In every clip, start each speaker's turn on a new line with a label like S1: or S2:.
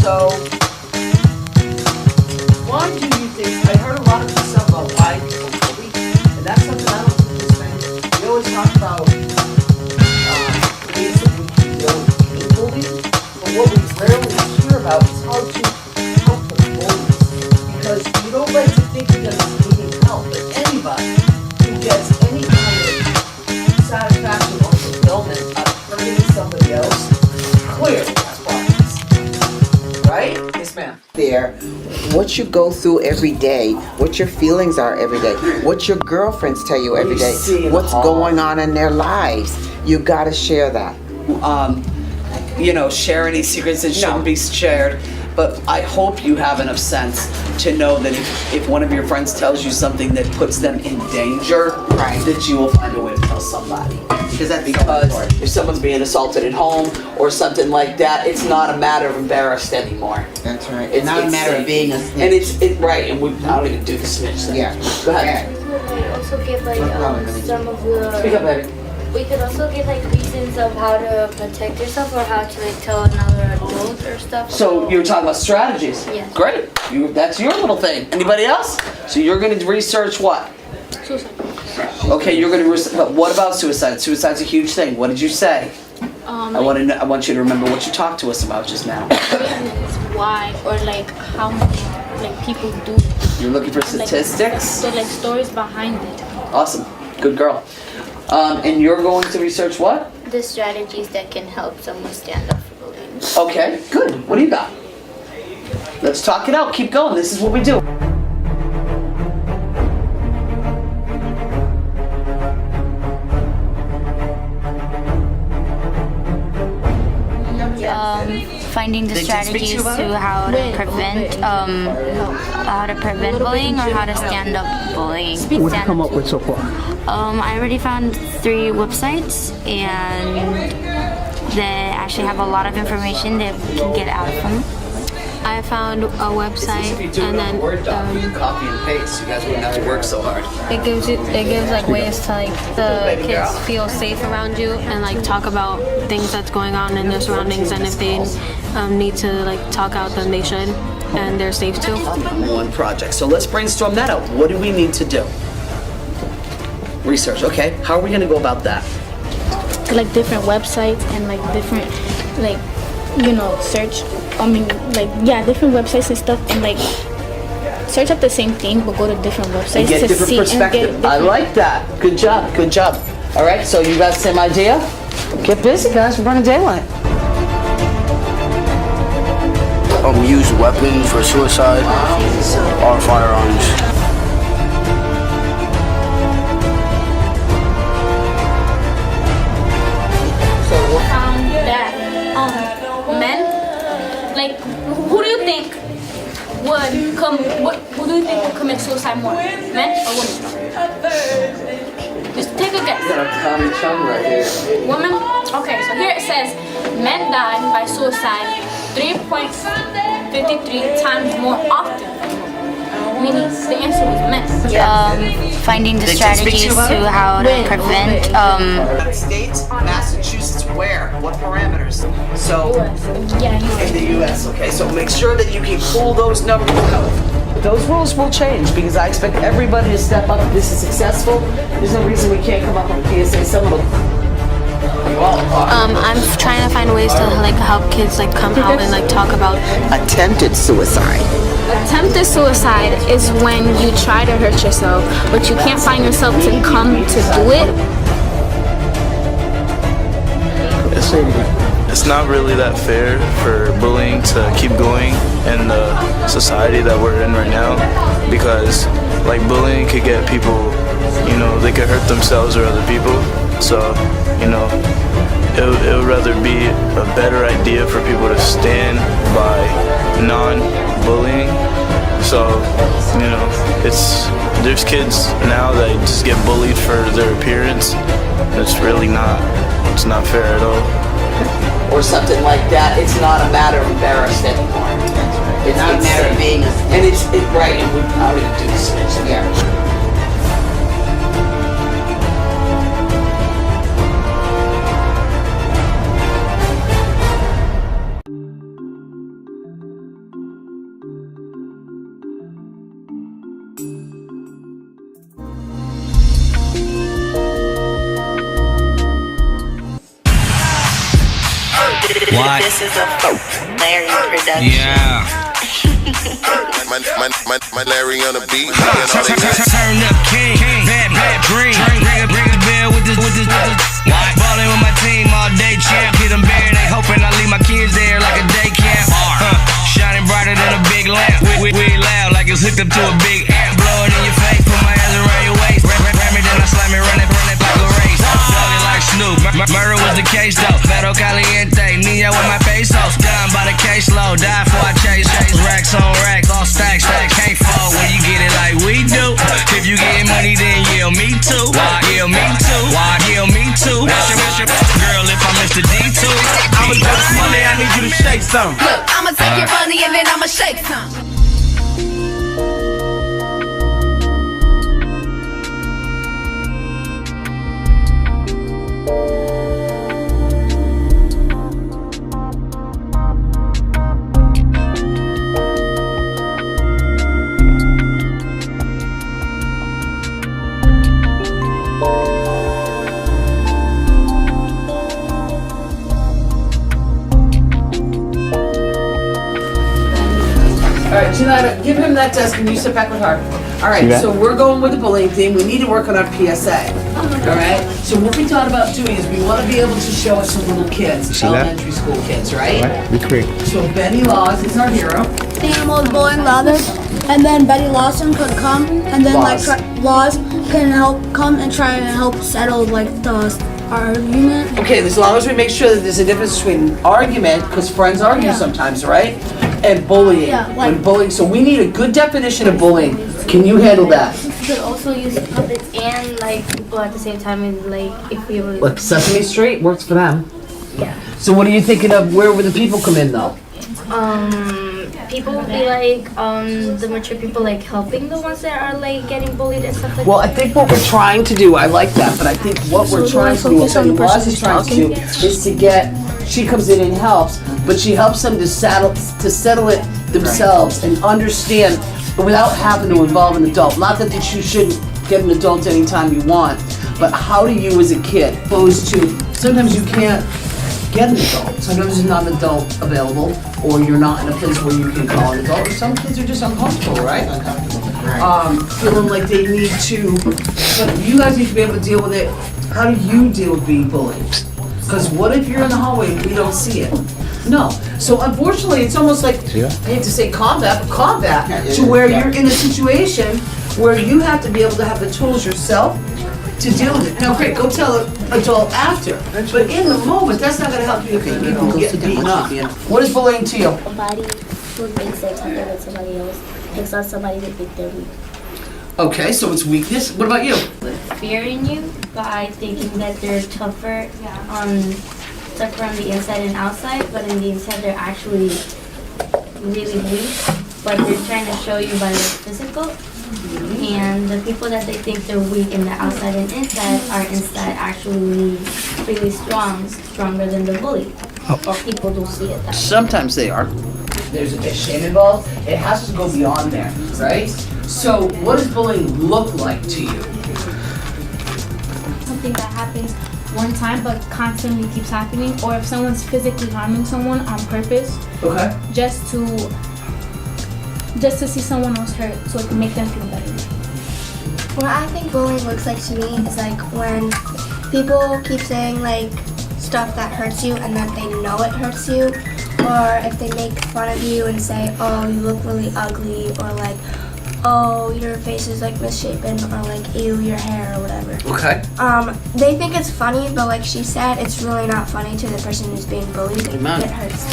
S1: So, why do you think, I heard a lot of this stuff about why people bully, and that's something I don't understand. We always talk about ways that we can deal with bullying, but what we rarely hear about is how to help the bullies. Because you don't like to think of them as needing help, but anybody who gets any kind of satisfaction or fulfillment out of hurting somebody else, clearly has problems. Right? Yes, ma'am.
S2: There, what you go through every day, what your feelings are every day, what your girlfriends tell you every day, what's going on in their lives. You gotta share that.
S1: You know, share any secrets that shouldn't be shared. But I hope you have enough sense to know that if one of your friends tells you something that puts them in danger, that you will find a way to tell somebody. Because if someone's being assaulted at home or something like that, it's not a matter of embarrassed anymore.
S2: That's right. It's not a matter of being a snitch.
S1: And right, and I don't even do the snitch thing.
S2: Yeah.
S1: Go ahead.
S3: We also give like some of the.
S1: Speak up, baby.
S3: We could also give like reasons of how to protect yourself or how to like tell another adult or stuff.
S1: So you were talking about strategies.
S3: Yes.
S1: Great. That's your little thing. Anybody else? So you're going to research what?
S3: Suicide.
S1: Okay, you're going to research. But what about suicide? Suicide's a huge thing. What did you say? I want you to remember what you talked to us about just now.
S3: Why or like how many like people do.
S1: You're looking for statistics?
S3: So like stories behind it.
S1: Awesome. Good girl. And you're going to research what?
S3: The strategies that can help someone stand up for bullying.
S1: Okay, good. What do you got? Let's talk it out. Keep going. This is what we do.
S3: Finding the strategies to how to prevent bullying or how to stand up bullying.
S4: What have you come up with so far?
S3: I already found 3 websites, and they actually have a lot of information that we can get out from.
S5: I found a website, and then
S1: copy and paste. You guys wouldn't have to work so hard.
S5: it gives like ways to like the kids feel safe around you and like talk about things that's going on in their surroundings, and if they need to like talk out, then they should, and they're safe too.
S1: One project. So let's brainstorm that out. What do we need to do? Research. Okay. How are we going to go about that?
S3: Like different websites and like different like search. Different websites and stuff, and like search up the same thing but go to different websites
S1: And get
S3: to
S1: different
S3: see
S1: perspective.
S3: and get
S1: I like that. Good job. Good job. All right. So you got the same idea? Get busy, guys. We're running daylight.
S6: Use weapons for suicide or firearms.
S3: found that men, like, who do you think who do you think would commit suicide more, men or women? Just take a guess.
S1: We got a Tommy Chung right here.
S3: Women? Okay, so here it says men die by suicide 3.53 times more often. Meaning the answer was men. Finding the strategies to how to prevent.
S1: United States, Massachusetts, where? What parameters? So, in the U.S., okay. So make sure that you can pull those numbers out. Those rules will change because I expect everybody to step up if this is successful. There's no reason we can't come up with a PSA. Someone will.
S5: I'm trying to find ways to like help kids like come out and like talk about
S2: Attempted suicide.
S5: attempted suicide is when you try to hurt yourself, but you can't find yourself to come to do it.
S7: It's not really that fair for bullying to keep going in the society that we're in right now, because like bullying could get people, they could hurt themselves or other people. So, it would rather be a better idea for people to stand by non-bullying. So, there's kids now that just get bullied for their appearance. It's not fair at all.
S1: Or something like that. It's not a matter of embarrassed anymore.
S2: It's not a matter of being a
S1: and it's right. And I would do this. Yeah.
S4: What?
S8: This is a Larry production.
S4: Yeah.
S9: My Larry on the beat.
S4: Turn up king, bad green. Bring a bill with this. Ballin' with my team all day, champ. Get them bare, they hoping I leave my kids there like a day camp. Shining brighter than a big lamp. We loud like it's hooked up to a big amp. Blow it in your face, put my hands around your waist. Grab me, then I slam it, run it like a race. Dog it like Snoop. Murder was the case though. Fado Caliente, Nino with my pesos. Done by the caseload, die for I chase. Racks on racks, all stacks, can't fall when you get it like we do. If you getting money, then yell me too. Why yell me too? Why yell me too? That's your girl if I'm Mr. D2.
S10: I'ma take some money, I need you to shake some.
S11: Look, I'ma take your money and then I'ma shake some.
S1: Alright, Janata, give him that desk and you sit back with her. Alright, so we're going with the bullying thing. We need to work on our PSA. Alright? So what we thought about doing is we want to be able to show it to little kids, elementary school kids, right?
S10: Be quick.
S1: So Benny Laws is our hero.
S12: Animals bullying the others, and then Betty Lawson could come, and then Laws can help come and try and help settle like the argument.
S1: Okay, as long as we make sure that there's a difference between argument, because friends argue sometimes, right? And bullying.
S12: Yeah,
S1: when bullying, so we need a good definition of bullying. Can you handle that?
S13: You could also use puppets and like people at the same time, and like if we were
S1: Like Sesame Street works for them.
S13: Yeah.
S1: So what are you thinking of? Where would the people come in though?
S13: People would be like the mature people like helping the ones that are like getting bullied and stuff like
S1: Well,
S13: that.
S1: I think what we're trying to do, I like that, but I think what we're trying to do, what Betty Laws is trying to do, is to get, she comes in and helps, but she helps them to settle it themselves and understand without having to involve an adult. Not that you shouldn't get an adult anytime you want, but how do you as a kid, opposed to, sometimes you can't get an adult. Sometimes there's not an adult available, or you're not in a place where you can call an adult, or some kids are just uncomfortable, right? Feeling like they need to, but you guys need to be able to deal with it. How do you deal with being bullied? Because what if you're in the hallway and we don't see it? No. So unfortunately, it's almost like, I hate to say combat, to where you're in a situation where you have to be able to have the tools yourself to deal with it. Now, great, go tell an adult after, but in the moment, that's not gonna help you if you get beaten up. What is bullying to you?
S13: Somebody who thinks they're tougher than somebody else picks on somebody who thinks they're weak.
S1: Okay, so it's weakness. What about you?
S13: Fearing you by thinking that they're tougher on the inside and outside, but in the inside they're actually really weak, but they're trying to show you by their physical. And the people that they think they're weak in the outside and inside are inside actually really stronger than the bully. Or people don't see it that way.
S1: Sometimes they are. There's a shame involved. It has to go beyond there, right? So what does bullying look like to you?
S3: Something that happens one time but constantly keeps happening, or if someone's physically harming someone on purpose,
S1: Okay.
S3: just to see someone else hurt so it can make them feel better.
S12: What I think bullying looks like to me is like when people keep saying like stuff that hurts you and that they know it hurts you, or if they make fun of you and say, oh, you look really ugly, or like, oh, your face is like misshapen, or like, ew, your hair, or whatever.
S1: Okay.
S12: They think it's funny, but like she said, it's really not funny to the person who's being bullied.
S1: Amen.
S12: It hurts.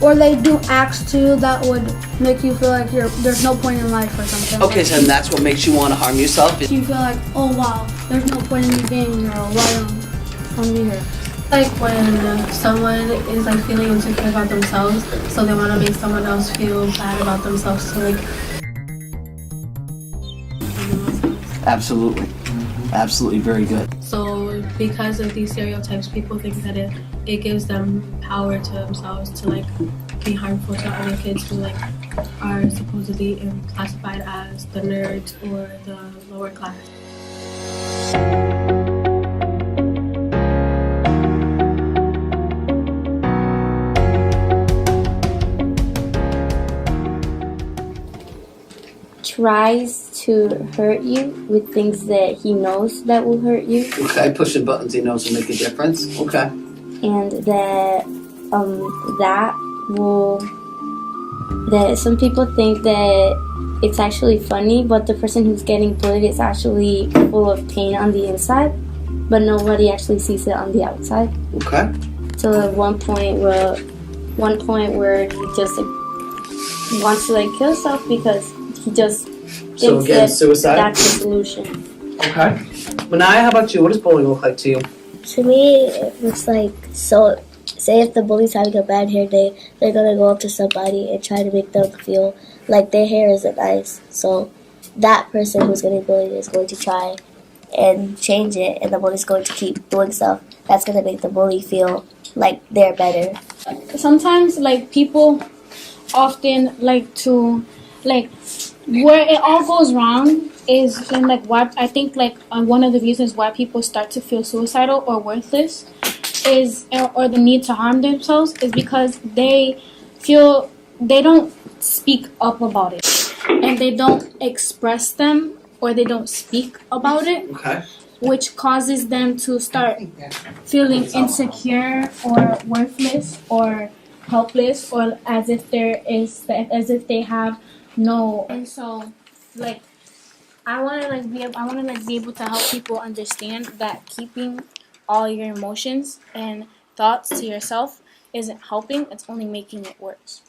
S12: Or they do acts too that would make you feel like there's no point in life or something.
S1: Okay, so that's what makes you want to harm yourself?
S12: You feel like, oh wow, there's no point in me being here, or why I'm here.
S5: Like when someone is like feeling insecure about themselves, so they want to make someone else feel bad about themselves. So like,
S1: Absolutely. Absolutely, very good.
S5: so because of these stereotypes, people think that it gives them power to themselves to like be harmful to other kids who like are supposedly classified as the nerds or the lower class.
S13: tries to hurt you with things that he knows that will hurt you.
S1: Okay, pushing buttons he knows will make a difference. Okay.
S13: And that that some people think that it's actually funny, but the person who's getting bullied is actually full of pain on the inside, but nobody actually sees it on the outside.
S1: Okay.
S13: So at one point where he just like, wants to like kill himself because he just thinks
S1: again,
S13: that
S1: suicide?
S13: that's the solution.
S1: Okay. Manaya, how about you? What does bullying look like to you?
S9: To me, it looks like, so say if the bully's having a bad hair day, they're gonna go up to somebody and try to make them feel like their hair isn't nice. So that person who's getting bullied is going to try and change it, and the bully's going to keep doing stuff that's gonna make the bully feel like they're better.
S3: Sometimes, like, people often like to, like, where it all goes wrong is in, like, why I think, like, one of the reasons why people start to feel suicidal or worthless is, or the need to harm themselves, is because they feel they don't speak up about it, and they don't express them, or they don't speak about it.
S1: Okay.
S3: Which causes them to start feeling insecure or worthless or helpless, or as if they have no. And so, like, I want to be able to help people understand that keeping all your emotions and thoughts to yourself isn't helping; it's only making it worse.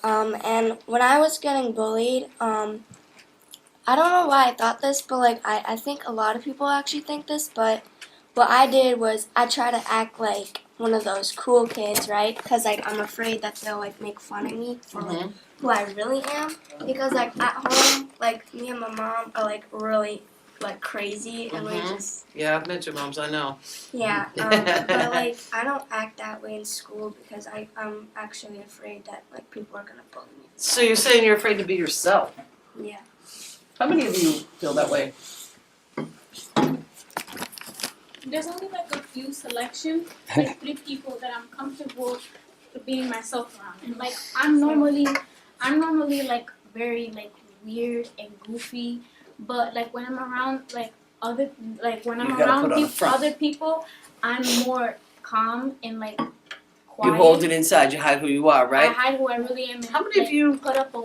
S12: And when I was getting bullied, I don't know why I thought this, but like I think a lot of people actually think this, but what I did was I try to act like one of those cool kids, right? Because like I'm afraid that they'll like make fun of me for like who I really am. Because like at home, like me and my mom are like really like crazy, and we just
S1: Yeah, I've met your moms, I know.
S12: yeah. But like I don't act that way in school because I'm actually afraid that like people are gonna bully me.
S1: So you're saying you're afraid to be yourself?
S12: Yeah.
S1: How many of you feel that way?
S3: There's only like a few selection, like 3 people that I'm comfortable being myself around. And like I'm normally like very like weird and goofy, but like when I'm around like other people, I'm more calm and like quiet.
S1: You hold it inside, you hide who you are, right?
S3: I hide who I really am. And,
S1: how many of you
S3: put up a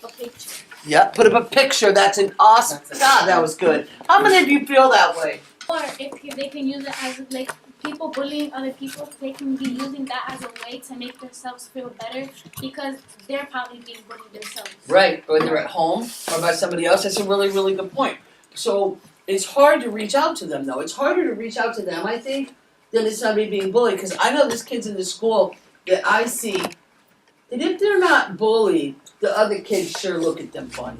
S3: picture?
S1: Yeah, put up a picture. That's an awesome. God, that was good. How many of you feel that way?
S3: Or if they can use it as like people bullying other people, they can be using that as a way to make themselves feel better because they're probably being bullied themselves.
S1: Right, or they're at home or by somebody else. That's a really, really good point. So it's hard to reach out to them, though. It's harder to reach out to them, I think, than it's somebody being bullied. Because I know there's kids in the school that I see that if they're not bullied, the other kids sure look at them funny.